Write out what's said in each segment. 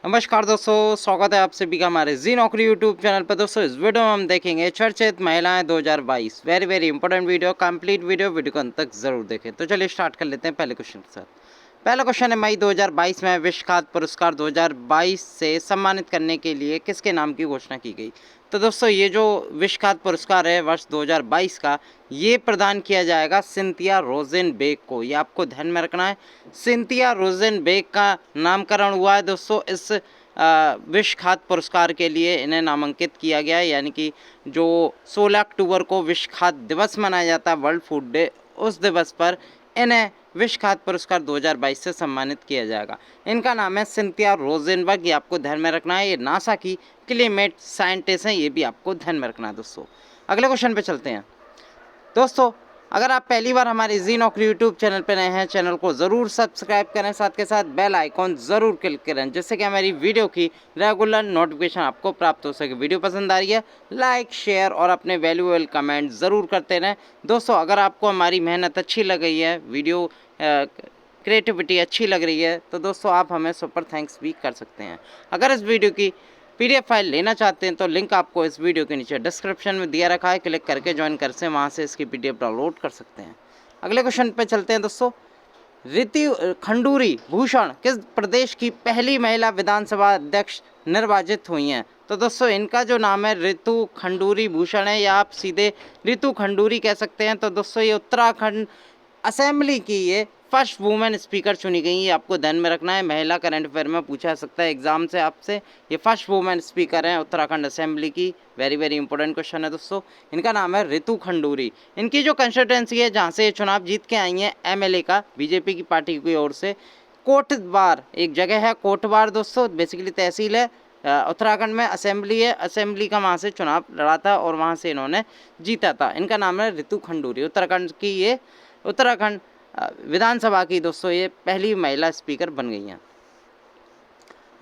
नमस्कार दोस्तों, स्वागत है आप सभी का हमारे जी नौकरी यूट्यूब चैनल पर। दोस्तों इस वीडियो में हम देखेंगे चर्चित महिलाएं 2022। Very important video, complete video को अंत तक जरूर देखें। तो चलिए स्टार्ट कर लेते हैं पहले क्वेश्चन के साथ। पहला क्वेश्चन है, मई 2022 में विश्व खाद्य पुरस्कार 2022 से सम्मानित करने के लिए किसके नाम की घोषणा की गई। तो दोस्तों ये जो विश्व खाद्य पुरस्कार है वर्ष 2022 का, ये प्रदान किया जाएगा सिंथिया रोजेनबेक को। ये आपको ध्यान में रखना है, सिंथिया रोजेनबेक का नामकरण हुआ है दोस्तों। इस विश्व खाद्य पुरस्कार के लिए इन्हें नामांकित किया गया है, यानी कि जो 16 अक्टूबर को विश्व खाद्य दिवस मनाया जाता है, वर्ल्ड फूड डे, उस दिवस पर इन्हें विश्व खाद्य पुरस्कार 2022 से सम्मानित किया जाएगा। इनका नाम है सिंथिया रोजेनबर्ग। ये आपको ध्यान में रखना है। ये नासा की क्लाइमेट साइंटिस्ट हैं, ये भी आपको ध्यान में रखना है दोस्तों। अगले क्वेश्चन पे चलते हैं दोस्तों। अगर आप पहली बार हमारे जी नौकरी यूट्यूब चैनल पर नए हैं, चैनल को ज़रूर सब्सक्राइब करें, साथ के साथ बेल आइकॉन ज़रूर क्लिक करें, जिससे कि हमारी वीडियो की रेगुलर नोटिफिकेशन आपको प्राप्त हो सके। वीडियो पसंद आ रही है, लाइक शेयर और अपने वैल्यूएबल कमेंट ज़रूर करते रहें दोस्तों। अगर आपको हमारी मेहनत अच्छी लग रही है, वीडियो क्रिएटिविटी अच्छी लग रही है, तो दोस्तों आप हमें सुपर थैंक्स भी कर सकते हैं। अगर इस वीडियो की PDF फाइल लेना चाहते हैं तो लिंक आपको इस वीडियो के नीचे डिस्क्रिप्शन में दिया रखा है, क्लिक करके ज्वाइन कर से वहाँ से इसकी PDF डाउनलोड कर सकते हैं। अगले क्वेश्चन पे चलते हैं दोस्तों। ऋतु खंडूरी भूषण किस प्रदेश की पहली महिला विधानसभा अध्यक्ष निर्वाचित हुई हैं। तो दोस्तों इनका जो नाम है ऋतु खंडूरी भूषण है, या आप सीधे ऋतु खंडूरी कह सकते हैं। तो दोस्तों ये उत्तराखंड असेंबली की ये फर्स्ट वुमेन स्पीकर चुनी गई। ये आपको ध्यान में रखना है, महिला करंट अफेयर में पूछा जा सकता है एग्जाम से आपसे। ये फर्स्ट वुमेन स्पीकर हैं उत्तराखंड असेंबली की। वेरी इंपॉर्टेंट क्वेश्चन है दोस्तों। इनका नाम है ऋतु खंडूरी। इनकी जो कंस्टिट्यूंसी है जहाँ से ये चुनाव जीत के आई हैं, MLA का, बीजेपी की पार्टी की ओर से, कोटद्वार एक जगह है, कोटद्वार दोस्तों, बेसिकली तहसील है उत्तराखंड में। असेंबली है, असेंबली का वहाँ से चुनाव लड़ा था और वहाँ से इन्होंने जीता था। इनका नाम है ऋतु खंडूरी। उत्तराखंड की ये उत्तराखंड विधानसभा की दोस्तों ये पहली महिला स्पीकर बन गई हैं।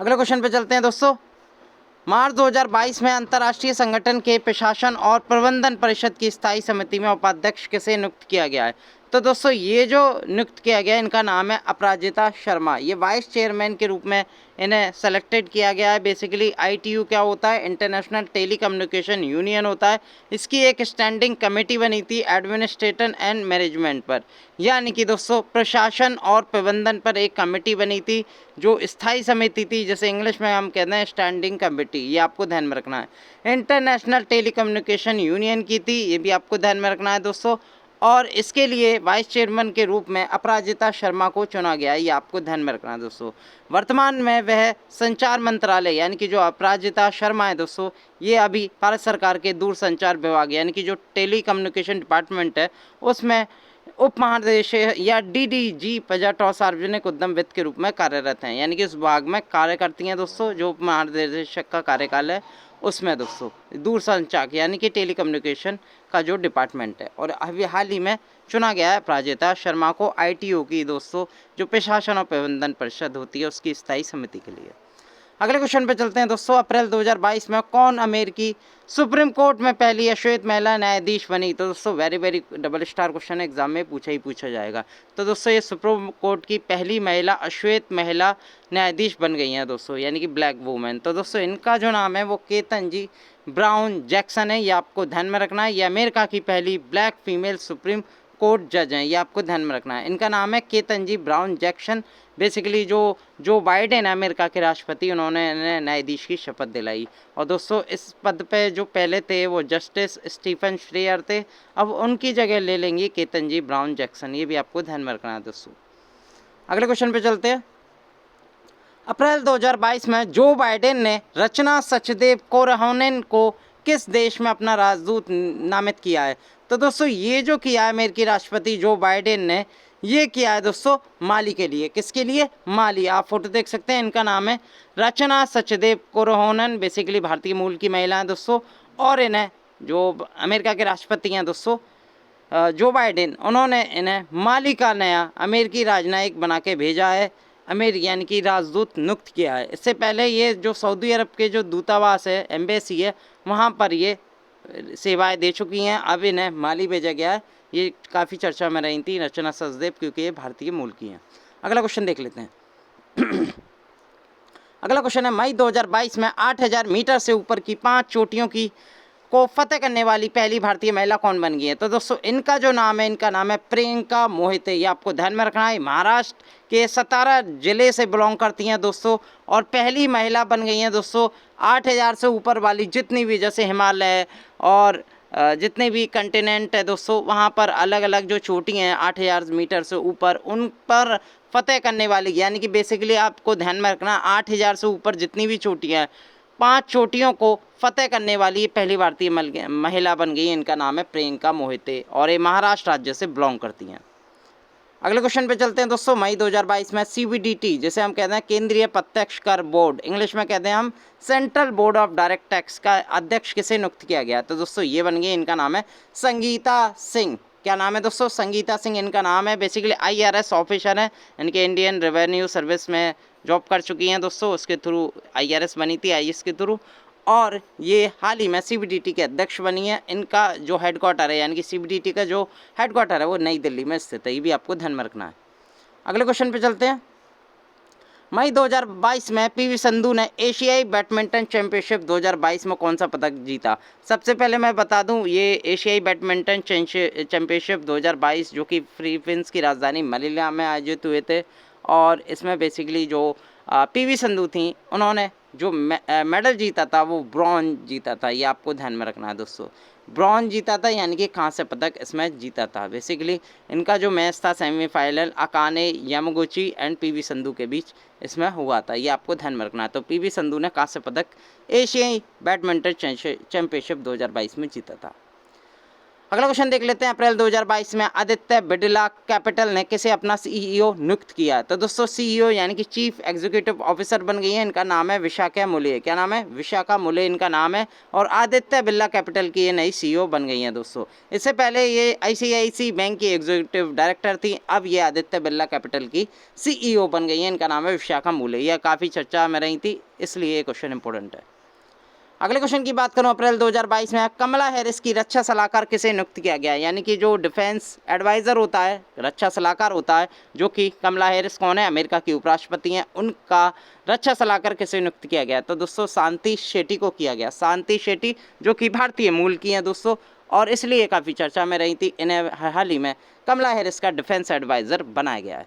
अगले क्वेश्चन पे चलते हैं दोस्तों। मार्च 2022 में अंतर्राष्ट्रीय संगठन के प्रशासन और प्रबंधन परिषद की स्थायी समिति में उपाध्यक्ष किसे नियुक्त किया गया है। तो दोस्तों ये जो नियुक्त किया गया है, इनका नाम है अपराजिता शर्मा। ये वाइस चेयरमैन के रूप में इन्हें सेलेक्टेड किया गया है। बेसिकली ITU क्या होता है, इंटरनेशनल टेलीकम्युनिकेशन यूनियन होता है। इसकी एक स्टैंडिंग कमेटी बनी थी एडमिनिस्ट्रेशन एंड मैनेजमेंट पर, यानी कि दोस्तों प्रशासन और प्रबंधन पर एक कमेटी बनी थी जो स्थायी समिति थी, जैसे इंग्लिश में हम कहते हैं स्टैंडिंग कमेटी। ये आपको ध्यान में रखना है। इंटरनेशनल टेलीकम्युनिकेशन यूनियन की थी, ये भी आपको ध्यान में रखना है दोस्तों। और इसके लिए वाइस चेयरमैन के रूप में अपराजिता शर्मा को चुना गया है, ये आपको ध्यान में रखना है दोस्तों। वर्तमान में वह संचार मंत्रालय, यानी कि जो अपराजिता शर्मा है दोस्तों, ये अभी भारत सरकार के दूरसंचार विभाग, यानी कि जो टेलीकम्युनिकेशन डिपार्टमेंट है, उसमें उप महानिदेशक या DDG बजट और सार्वजनिक उद्यम वित्त के रूप में कार्यरत हैं, यानी कि इस विभाग में कार्य करती हैं दोस्तों। जो उप महानिदेशक का कार्यकाल है उसमें दोस्तों दूरसंचार यानी कि टेलीकम्युनिकेशन का जो डिपार्टमेंट है। और अभी हाल ही में चुना गया है अपराजिता शर्मा को ITU की दोस्तों, जो प्रशासन और प्रबंधन परिषद होती है, उसकी स्थायी समिति के लिए। अगले क्वेश्चन पे चलते हैं दोस्तों। अप्रैल 2022 में कौन अमेरिकी सुप्रीम कोर्ट में पहली अश्वेत महिला न्यायाधीश बनी। तो दोस्तों very double star question exam में पूछा जाएगा। तो दोस्तों ये सुप्रीम कोर्ट की पहली महिला अश्वेत महिला न्यायाधीश बन गई हैं दोस्तों, यानी कि ब्लैक वूमेन। तो दोस्तों इनका जो नाम है वो केतनजी ब्राउन जैक्सन है, ये आपको ध्यान में रखना है। ये अमेरिका की पहली ब्लैक फीमेल सुप्रीम कोर्ट जज हैं, ये आपको ध्यान में रखना है। इनका नाम है Ketanji brown Jackson. Basically Joe Biden है अमेरिका के राष्ट्रपति, उन्होंने इन्हें न्यायाधीश की शपथ दिलाई। और दोस्तों इस पद पे जो पहले थे वो जस्टिस स्टीफन श्रेयर थे, अब उनकी जगह ले लेंगे केतनजी ब्राउन जैक्सन। ये भी आपको ध्यान में रखना है दोस्तों। अगले क्वेश्चन पे चलते हैं। अप्रैल 2022 में जो बाइडेन ने रचना सचदेव कोरहनेन को किस देश में अपना राजदूत नामित किया है। तो दोस्तों ये जो किया है अमेरिकी राष्ट्रपति जो बाइडेन ने, ये किया है दोस्तों माली के लिए। किसके लिए? माली। आप फोटो देख सकते हैं, इनका नाम है रचना सचदेव कोरहनेन। बेसिकली भारतीय मूल की महिला है दोस्तों। और इन्हें जो अमेरिका के राष्ट्रपति हैं दोस्तों जो बाइडेन, उन्होंने इन्हें माली का नया अमेरिकी राजनयिक बना के भेजा है, अमेरिका यानी कि राजदूत नियुक्त किया है। इससे पहले ये जो सऊदी अरब के जो दूतावास है, एम्बेसी है, वहाँ पर ये सेवाएं दे चुकी हैं। अब इन्हें माली भेजा गया है। ये काफ़ी चर्चा में रही थी रचना सचदेव, क्योंकि ये भारतीय मूल की हैं। अगला क्वेश्चन देख लेते हैं। अगला क्वेश्चन है, मई 2022 में 8000 मीटर से ऊपर की 5 चोटियों की को फतेह करने वाली पहली भारतीय महिला कौन बन गई है? तो दोस्तों इनका जो नाम है, इनका नाम है प्रियंका मोहिते। ये आपको ध्यान में रखना है। महाराष्ट्र के सतारा जिले से बिलोंग करती हैं दोस्तों, और पहली महिला बन गई हैं दोस्तों 8000 से ऊपर वाली जितनी भी, जैसे हिमालय और जितने भी कंटिनेंट है दोस्तों, वहाँ पर अलग अलग जो चोटी हैं 8000 मीटर से ऊपर, उन पर फतेह करने वाली, यानी कि बेसिकली आपको ध्यान में रखना 8000 से ऊपर जितनी भी चोटियाँ हैं, 5 चोटियों को फतेह करने वाली पहली भारतीय महिला बन गई। इनका नाम है प्रियंका मोहिते और ये महाराष्ट्र राज्य से बिलोंग करती हैं। अगले क्वेश्चन पे चलते हैं दोस्तों। मई 2022 में CBDT, जिसे हम कहते हैं केंद्रीय प्रत्यक्ष कर बोर्ड, इंग्लिश में कहते हैं हम central board of direct tax का अध्यक्ष किसे नियुक्त किया गया? तो दोस्तों ये बन गई, इनका नाम है संगीता सिंह। क्या नाम है दोस्तों? संगीता सिंह इनका नाम है। बेसिकली IRS ऑफिसर है, इनके इंडियन रेवेन्यू सर्विस में जॉब कर चुकी हैं दोस्तों। उसके थ्रू IRS बनी थी, IS के थ्रू, और ये हाल ही में CBDT के अध्यक्ष बनी है। इनका जो हेडक्वार्टर है, यानी कि CBDT का जो हेडक्वार्टर है वो नई दिल्ली में स्थित है। ये भी आपको ध्यान में रखना है। अगले क्वेश्चन पे चलते हैं। मई 2022 में PV संधू ने एशियाई बैडमिंटन चैंपियनशिप 2022 में कौन सा पदक जीता? सबसे पहले मैं बता दूं, ये एशियाई बैडमिंटन चैंपियनशिप 2022 जो कि फिलीपींस की राजधानी मनीला में आयोजित हुए थे, और इसमें बेसिकली जो PV संधू थी, उन्होंने जो मेडल जीता था वो ब्रॉन्ज जीता था। ये आपको ध्यान में रखना है दोस्तों, ब्रॉन्ज जीता था, यानी कि कांस्य पदक इसमें जीता था। बेसिकली इनका जो मैच था semifinal Akane Yamaguchi and PV Sandhu के बीच इसमें हुआ था। ये आपको ध्यान में रखना है। तो PV संधू ने कांस्य पदक एशियाई बैडमिंटन चैंपियनशिप 2022 में जीता था। अगला क्वेश्चन देख लेते हैं। अप्रैल 2022 में आदित्य बिड़ला कैपिटल ने किसे अपना CEO नियुक्त किया? तो दोस्तों CEO यानी कि चीफ एग्जीक्यूटिव ऑफिसर बन गई है। इनका नाम है विशाखा मुले। क्या नाम है? विशाखा मुले इनका नाम है, और आदित्य बिड़ला कैपिटल की ये नई CEO बन गई हैं दोस्तों। इससे पहले ये ICICI बैंक की एग्जीक्यूटिव डायरेक्टर थी, अब ये आदित्य बिड़ला कैपिटल की CEO बन गई है। इनका नाम है विशाखा मुले। यह काफ़ी चर्चा में रही थी, इसलिए ये क्वेश्चन इंपॉर्टेंट है। अगले क्वेश्चन की बात करूं, अप्रैल 2022 में कमला हैरिस की रक्षा सलाहकार किसे नियुक्त किया गया? यानी कि जो डिफेंस एडवाइज़र होता है, रक्षा सलाहकार होता है, जो कि कमला हैरिस कौन है? अमेरिका की उपराष्ट्रपति हैं, उनका रक्षा सलाहकार किसे नियुक्त किया गया? तो दोस्तों शांति शेट्टी को किया गया। शांति शेट्टी जो कि भारतीय मूल की हैं दोस्तों, और इसलिए काफ़ी चर्चा में रही थी। इन्हें हाल ही में कमला हैरिस का डिफेंस एडवाइज़र बनाया गया है।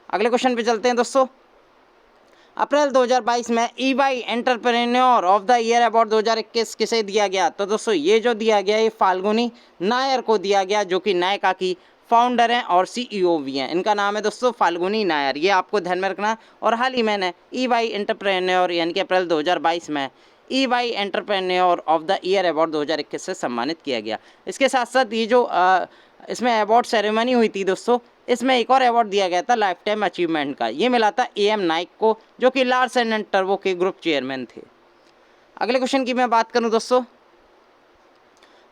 अगले क्वेश्चन पे चलते हैं दोस्तों। अप्रैल 2022 में EY entrepreneur of the year award 2021 किसे दिया गया? तो दोस्तों ये जो दिया गया ये फाल्गुनी नायर को दिया गया, जो कि नायका की फाउंडर हैं और CEO भी हैं। इनका नाम है दोस्तों फाल्गुनी नायर। ये आपको ध्यान में रखना। और हाल ही मैंने EY एंटरप्रेन्योर यानी कि अप्रैल 2022 में EY entrepreneur of the year award 2021 से सम्मानित किया गया। इसके साथ साथ ये जो इसमें अवार्ड सेरेमनी हुई थी दोस्तों, इसमें एक और अवार्ड दिया गया था लाइफ टाइम अचीवमेंट का। ये मिला था AM नाइक को, जो कि लार्सन एंड टर्बो के ग्रुप चेयरमैन थे। अगले क्वेश्चन की मैं बात करूं दोस्तों।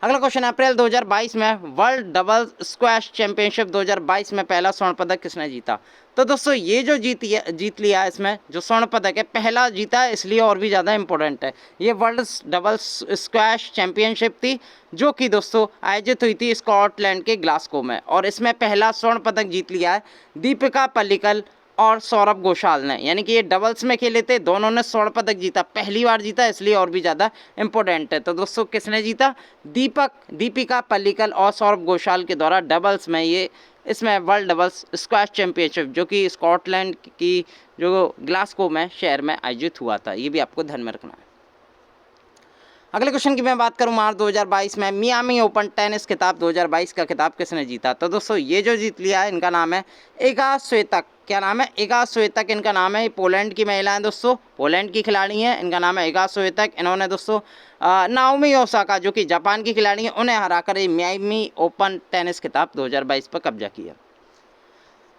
अगला क्वेश्चन, अप्रैल 2022 में वर्ल्ड डबल स्क्वैश चैंपियनशिप 2022 में पहला स्वर्ण पदक किसने जीता? तो दोस्तों ये जो जीत लिया, इसमें जो स्वर्ण पदक है पहला जीता है, इसलिए और भी ज़्यादा इंपॉर्टेंट है। ये वर्ल्ड डबल स्क्वैश चैंपियनशिप थी, जो कि दोस्तों आयोजित हुई थी स्कॉटलैंड के ग्लासगो में, और इसमें पहला स्वर्ण पदक जीत लिया है दीपिका पल्लिकल और सौरभ घोषाल ने। यानी कि ये डबल्स में खेले थे, दोनों ने स्वर्ण पदक जीता, पहली बार जीता, इसलिए और भी ज़्यादा इंपॉर्टेंट है। तो दोस्तों किसने जीता? दीपिका पल्लिकल और सौरभ घोषाल के द्वारा डबल्स में ये इसमें वर्ल्ड डबल्स स्क्वैश चैंपियनशिप, जो कि स्कॉटलैंड की जो ग्लासगो में शहर में आयोजित हुआ था। ये भी आपको ध्यान में रखना है। अगले क्वेश्चन की मैं बात करूं, मार्च 2022 में मियामी ओपन टेनिस खिताब 2022 का खिताब किसने जीता? तो दोस्तों ये जो जीत लिया है, इनका नाम है इगा स्विएटेक। क्या नाम है? इगा स्विएटेक इनका नाम है। ये पोलैंड की महिला हैं दोस्तों, पोलैंड की खिलाड़ी हैं। इनका नाम है इगा स्विएटेक। इन्होंने दोस्तों नाओमी ओसाका जो कि जापान की खिलाड़ी हैं, उन्हें हराकर ये मियामी ओपन टेनिस खिताब 2022 पर कब्जा किया।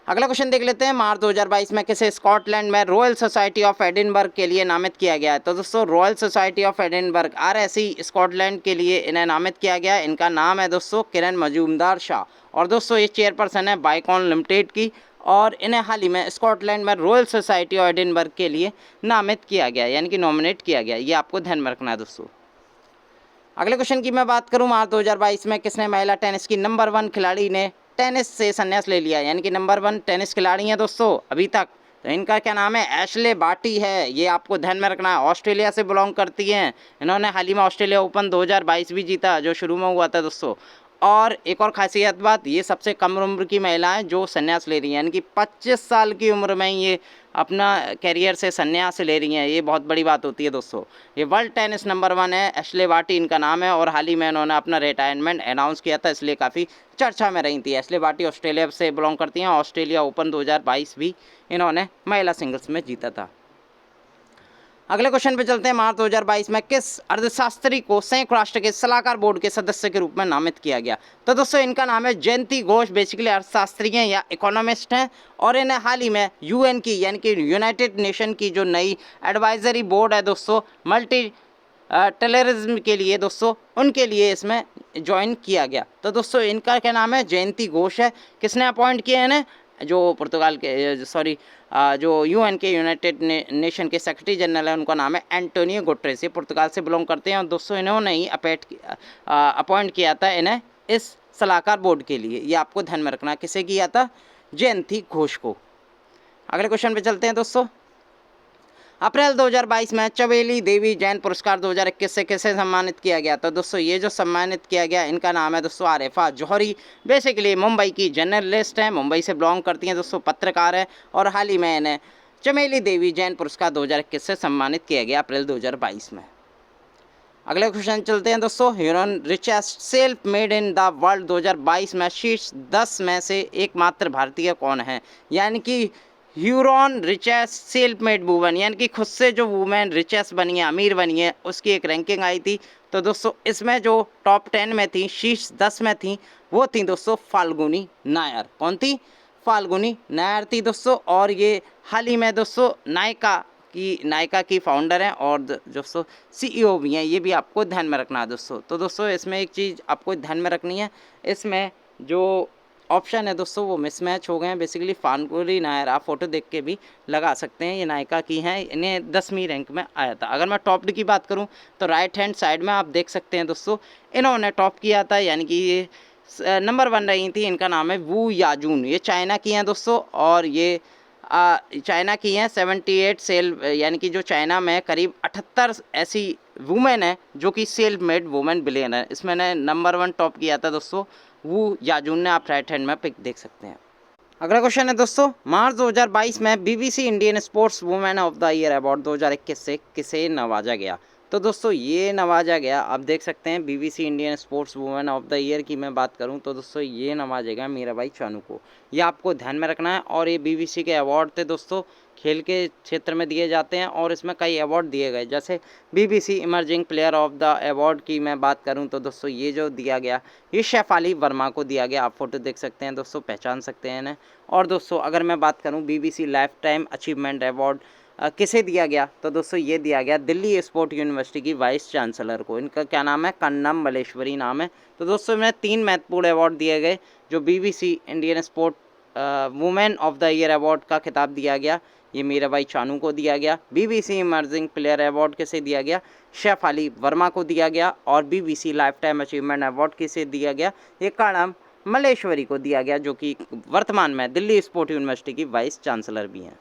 अगला क्वेश्चन देख लेते हैं। मार्च 2022 में किसे स्कॉटलैंड में रॉयल सोसाइटी ऑफ एडिनबर्ग के लिए नामित किया गया है? तो दोस्तों royal society of Edinburgh RSE Scotland के लिए इन्हें नामित किया गया है। इनका नाम है दोस्तों किरण मजूमदार शाह, और दोस्तों ये चेयरपर्सन है बाइकॉन लिमिटेड की, और इन्हें हाल ही में स्कॉटलैंड में रॉयल सोसाइटी ऑफ एडिनबर्ग के लिए नामित किया गया, यानी कि नॉमिनेट किया गया। ये आपको ध्यान में रखना है दोस्तों। अगले क्वेश्चन की मैं बात करूं, मार्च 2022 में किसने महिला टेनिस की नंबर 1 खिलाड़ी ने टेनिस से संन्यास ले लिया? यानी कि नंबर 1 टेनिस खिलाड़ी हैं दोस्तों अभी तक तो इनका क्या नाम है, एशले बार्टी है, ये आपको ध्यान में रखना है। ऑस्ट्रेलिया से बिलोंग करती हैं, इन्होंने हाल ही में ऑस्ट्रेलिया ओपन 2022 भी जीता जो शुरू में हुआ था दोस्तों। और एक और खासियत बात, ये सबसे कम उम्र की महिला है जो संन्यास ले रही हैं, यानी कि 25 साल की उम्र में ये अपना कैरियर से संन्यास ले रही हैं, ये बहुत बड़ी बात होती है दोस्तों। ये वर्ल्ड टेनिस नंबर 1 है, एशले बार्टी इनका नाम है, और हाल ही में इन्होंने अपना रिटायरमेंट अनाउंस किया था, इसलिए काफ़ी चर्चा में रही थी। एशले बार्टी ऑस्ट्रेलिया से बिलोंग करती हैं, ऑस्ट्रेलिया ओपन 2022 भी इन्होंने महिला सिंगल्स में जीता था। अगले क्वेश्चन पे चलते हैं। मार्च 2022 में किस अर्थशास्त्री को संयुक्त राष्ट्र के सलाहकार बोर्ड के सदस्य के रूप में नामित किया गया? तो दोस्तों इनका नाम है जयंती घोष, बेसिकली अर्थशास्त्री हैं या इकोनॉमिस्ट हैं, और इन्हें हाल ही में यूएन की यानी कि यूनाइटेड नेशन की जो नई एडवाइजरी बोर्ड है दोस्तों मल्टी टेररिज्म के लिए दोस्तों, उनके लिए इसमें ज्वाइन किया गया। तो दोस्तों इनका क्या नाम है, जयंती घोष है। किसने अपॉइंट किया है इन्हें? जो पुर्तगाल के जो यूएन के यूनाइटेड नेशन के सेक्रेटरी जनरल है, उनका नाम है एंटोनियो गुटेरेस, ये पुर्तगाल से बिलोंग करते हैं। और दोस्तों इन्होंने ही अपॉइंट किया था इन्हें इस सलाहकार बोर्ड के लिए, ये आपको ध्यान में रखना। किसे किया था? जयंती घोष को। अगले क्वेश्चन पे चलते हैं दोस्तों। अप्रैल 2022 में चमेली देवी जैन पुरस्कार 2021 से किसे सम्मानित किया गया? तो दोस्तों ये जो सम्मानित किया गया इनका नाम है दोस्तों आरिफा जौहरी, बेसिकली मुंबई की जर्नलिस्ट हैं, मुंबई से बिलोंग करती हैं दोस्तों, पत्रकार है, और हाल ही में इन्हें चमेली देवी जैन पुरस्कार 2021 से सम्मानित किया गया अप्रैल 2022 में। अगले क्वेश्चन चलते हैं दोस्तों। Hurun richest self made in the world 2022 में शीर्ष 10 में से एकमात्र भारतीय कौन है? यानी कि Huron richest self made women, यानी कि खुद से जो वुमेन रिचेस्ट बनी है, अमीर बनी है, उसकी एक रैंकिंग आई थी। तो दोस्तों इसमें जो टॉप 10 में थी, शीर्ष 10 में थी, वो थी दोस्तों फाल्गुनी नायर। कौन थी? फाल्गुनी नायर थी दोस्तों। और ये हाल ही में दोस्तों नायका की फाउंडर हैं और दोस्तों सीईओ भी हैं, ये भी आपको ध्यान में रखना है दोस्तों। तो दोस्तों इसमें एक चीज़ आपको ध्यान में रखनी है, इसमें जो ऑप्शन है दोस्तों वो मिसमैच हो गए हैं। बेसिकली फाल्गुनी नायर आप फोटो देख के भी लगा सकते हैं, ये नायका की हैं, इन्हें 10वीं रैंक में आया था। अगर मैं टॉप की बात करूं तो राइट हैंड साइड में आप देख सकते हैं दोस्तों, इन्होंने टॉप किया था, यानी कि ये नंबर 1 रही थी। इनका नाम है वू याजून, ये चाइना की हैं दोस्तों, और ये चाइना की हैं 78 सेल, यानी कि जो चाइना में करीब 78 ऐसी वुमेन है जो कि सेल्फ मेड वुमेन बिलियन है, इसमें ने नंबर 1 टॉप किया था दोस्तों वू याजून ने, आप राइट हैंड में पिक देख सकते हैं। अगला क्वेश्चन है दोस्तों, मार्च 2022 में BBC Indian sports women of the year award 2021 से किसे नवाजा गया? तो दोस्तों ये नवाजा गया, आप देख सकते हैं BBC Indian sports women of the year की मैं बात करूं तो दोस्तों ये नवाजा गया मीराबाई चानू को, ये आपको ध्यान में रखना है। और ये बीबीसी के अवार्ड थे दोस्तों, खेल के क्षेत्र में दिए जाते हैं, और इसमें कई अवार्ड दिए गए, जैसे BBC emerging player of the award की मैं बात करूं तो दोस्तों ये जो दिया गया ये शेफाली वर्मा को दिया गया, आप फोटो देख सकते हैं दोस्तों, पहचान सकते हैं इन्हें। और दोस्तों अगर मैं बात करूं BBC life time achievement award किसे दिया गया तो दोस्तों ये दिया गया दिल्ली स्पोर्ट यूनिवर्सिटी की वाइस चांसलर को, इनका क्या नाम है? कन्नम मलेश्वरी नाम है। तो दोस्तों इन्हें 3 महत्वपूर्ण अवार्ड दिए गए, जो BBC Indian sport women of the year award का खिताब दिया गया, ये मीराबाई चानू को दिया गया। बीबीसी इमर्जिंग प्लेयर अवार्ड किसे दिया गया? शेफाली वर्मा को दिया गया। और BBC life time achievement award किसे दिया गया? ये कन्नम मलेश्वरी को दिया गया, जो कि वर्तमान में दिल्ली स्पोर्ट यूनिवर्सिटी की वाइस चांसलर भी हैं।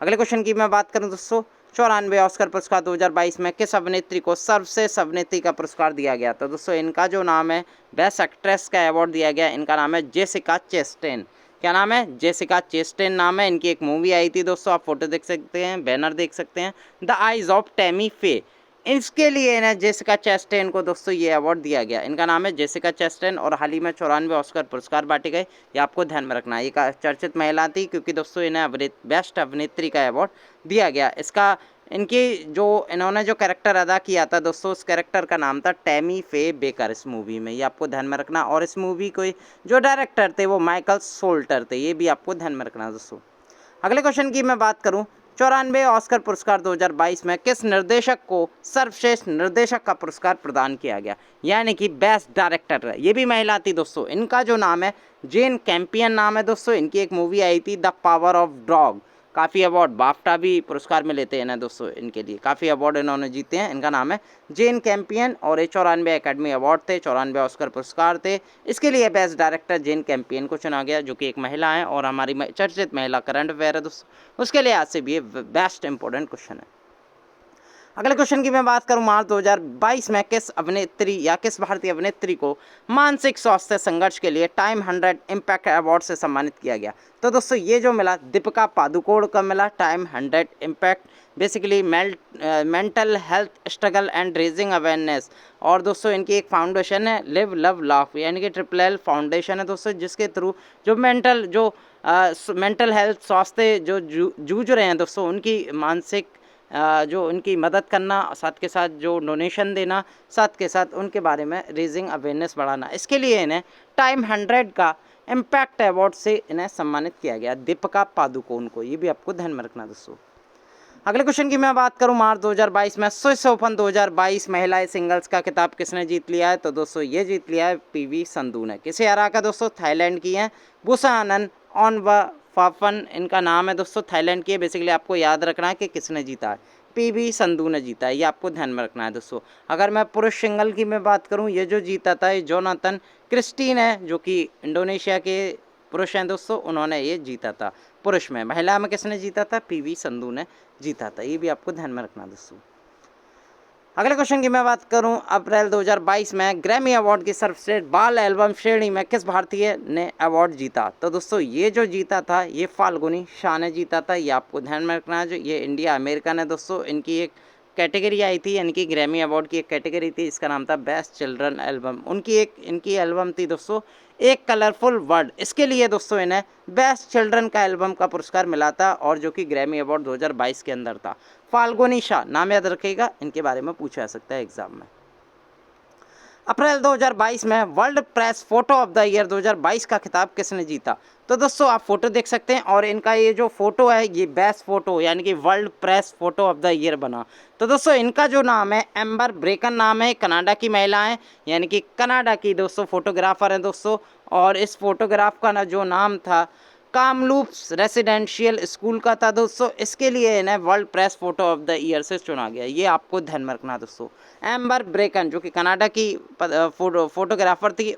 अगले क्वेश्चन की मैं बात करूं दोस्तों, 94 ऑस्कर पुरस्कार 2022 में किस अभिनेत्री को सर्वश्रेष्ठ अभिनेत्री का पुरस्कार दिया गया? तो दोस्तों इनका जो नाम है बेस्ट एक्ट्रेस का अवार्ड दिया गया, इनका नाम है जेसिका चेस्टेन। क्या नाम है? जेसिका चेस्टेन नाम है। इनकी एक मूवी आई थी दोस्तों, आप फोटो देख सकते हैं, बैनर देख सकते हैं, द आइज ऑफ टैमी फे, इसके लिए ना जेसिका चेस्टेन को दोस्तों ये अवार्ड दिया गया। इनका नाम है जेसिका चेस्टेन, और हाल ही में 94 ऑस्कर पुरस्कार बांटे गए, ये आपको ध्यान में रखना है। ये चर्चित महिला थी क्योंकि दोस्तों इन्हें बेस्ट अभिनेत्री का अवार्ड दिया गया। इसका इनकी जो इन्होंने जो कैरेक्टर अदा किया था दोस्तों, उस कैरेक्टर का नाम था टैमी फे बेकर इस मूवी में, ये आपको ध्यान में रखना। और इस मूवी को जो डायरेक्टर थे वो माइकल सोल्टर थे, ये भी आपको ध्यान में रखना दोस्तों। अगले क्वेश्चन की मैं बात करूं, 94 ऑस्कर पुरस्कार 2022 में किस निर्देशक को सर्वश्रेष्ठ निर्देशक का पुरस्कार प्रदान किया गया? यानी कि बेस्ट डायरेक्टर, ये भी महिला थी दोस्तों। इनका जो नाम है जेन कैंपियन नाम है दोस्तों। इनकी एक मूवी आई थी द पावर ऑफ डॉग, काफ़ी अवार्ड, बाफ्टा भी पुरस्कार में लेते हैं ना दोस्तों, इनके लिए काफ़ी अवार्ड इन्होंने जीते हैं। इनका नाम है जेन कैंपियन और ये 94 एकेडमी अवार्ड थे, 94 ऑस्कर पुरस्कार थे। इसके लिए बेस्ट डायरेक्टर जेन कैंपियन को चुना गया, जो कि एक महिला है और हमारी चर्चित महिला करंट अफेयर है दोस्तों। उसके लिए आज से भी ये बेस्ट इंपॉर्टेंट क्वेश्चन है। अगले क्वेश्चन की मैं बात करूं, मार्च 2022 में किस अभिनेत्री या किस भारतीय अभिनेत्री को मानसिक स्वास्थ्य संघर्ष के लिए टाइम 100 इम्पैक्ट अवार्ड से सम्मानित किया गया? तो दोस्तों ये जो मिला दीपिका पादुकोण को मिला time 100 impact, basically mental health struggle and raising awareness. और दोस्तों इनकी एक फाउंडेशन है लिव लव लाफ, यानी कि LLL फाउंडेशन है दोस्तों, जिसके थ्रू जो मेंटल हेल्थ स्वास्थ्य जो जूझ रहे हैं दोस्तों, उनकी मानसिक जो उनकी मदद करना, साथ के साथ जो डोनेशन देना, साथ के साथ उनके बारे में रेजिंग अवेयरनेस बढ़ाना, इसके लिए इन्हें टाइम 100 का इम्पैक्ट अवार्ड से इन्हें सम्मानित किया गया, दीपिका पादुकोण को। ये भी आपको ध्यान में रखना दोस्तों। अगले क्वेश्चन की मैं बात करूं, मार्च 2022 में स्विस ओपन 2022 महिला सिंगल्स का खिताब किसने जीत लिया है? तो दोस्तों ये जीत लिया है PV संधू ने। किसे हरा कर दोस्तों? थाईलैंड की हैं बुसानन ओनवाफाफन, इनका नाम है दोस्तों, थाईलैंड की है। बेसिकली आपको याद रखना है कि किसने जीता है, PV संधू ने जीता है, ये आपको ध्यान में रखना है दोस्तों। अगर मैं पुरुष सिंगल की मैं बात करूं, ये जो जीता था ये जोनाथन क्रिस्टीन है, जो कि इंडोनेशिया के पुरुष हैं दोस्तों, उन्होंने ये जीता था पुरुष में। महिला में किसने जीता था? PV संधू ने जीता था, ये भी आपको ध्यान में रखना दोस्तों। अगले क्वेश्चन की मैं बात करूं, अप्रैल 2022 में ग्रैमी अवार्ड की सर्वश्रेष्ठ बाल एल्बम श्रेणी में किस भारतीय ने अवार्ड जीता? तो दोस्तों ये जो जीता था ये फाल्गुनी शाह ने जीता था, ये आपको ध्यान में रखना है। जो ये इंडिया अमेरिकन है दोस्तों, इनकी एक कैटेगरी आई थी, यानी कि ग्रैमी अवार्ड की एक कैटेगरी थी, इसका नाम था बेस्ट चिल्ड्रन एल्बम। इनकी एल्बम थी दोस्तों एक कलरफुल वर्ल्ड, इसके लिए दोस्तों इन्हें बेस्ट चिल्ड्रन का एल्बम का पुरस्कार मिला था, और जो कि ग्रैमी अवार्ड 2022 के अंदर था। फाल्गुनी शाह नाम याद रखिएगा, इनके बारे में पूछा जा सकता है एग्जाम में। अप्रैल 2022 में world press photo of the year 2022 का खिताब किसने जीता? तो दोस्तों आप फोटो देख सकते हैं, और इनका ये जो फोटो है ये बेस्ट फोटो यानी कि world press photo of the year बना। तो दोस्तों इनका जो नाम है एम्बर ब्रेकन नाम है, कनाडा की महिला है, यानी कि कनाडा की दोस्तों फोटोग्राफर है दोस्तों। और इस फोटोग्राफ का जो नाम था कामलूप्स रेसिडेंशियल स्कूल का था दोस्तों, इसके लिए इन्हें world press photo of the year से चुना गया, ये आपको ध्यान में रखना दोस्तों। एम्बर ब्रेकन जो कि कनाडा की फोटोग्राफर थी,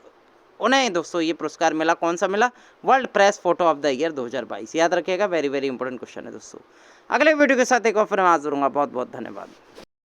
उन्हें दोस्तों ये पुरस्कार मिला, कौन सा मिला? World press photo of the year 2022, याद रखिएगा, वेरी वेरी इंपॉर्टेंट क्वेश्चन है दोस्तों। अगले वीडियो के साथ एक और फिर मैं हाजिर होऊंगा, बहुत बहुत धन्यवाद।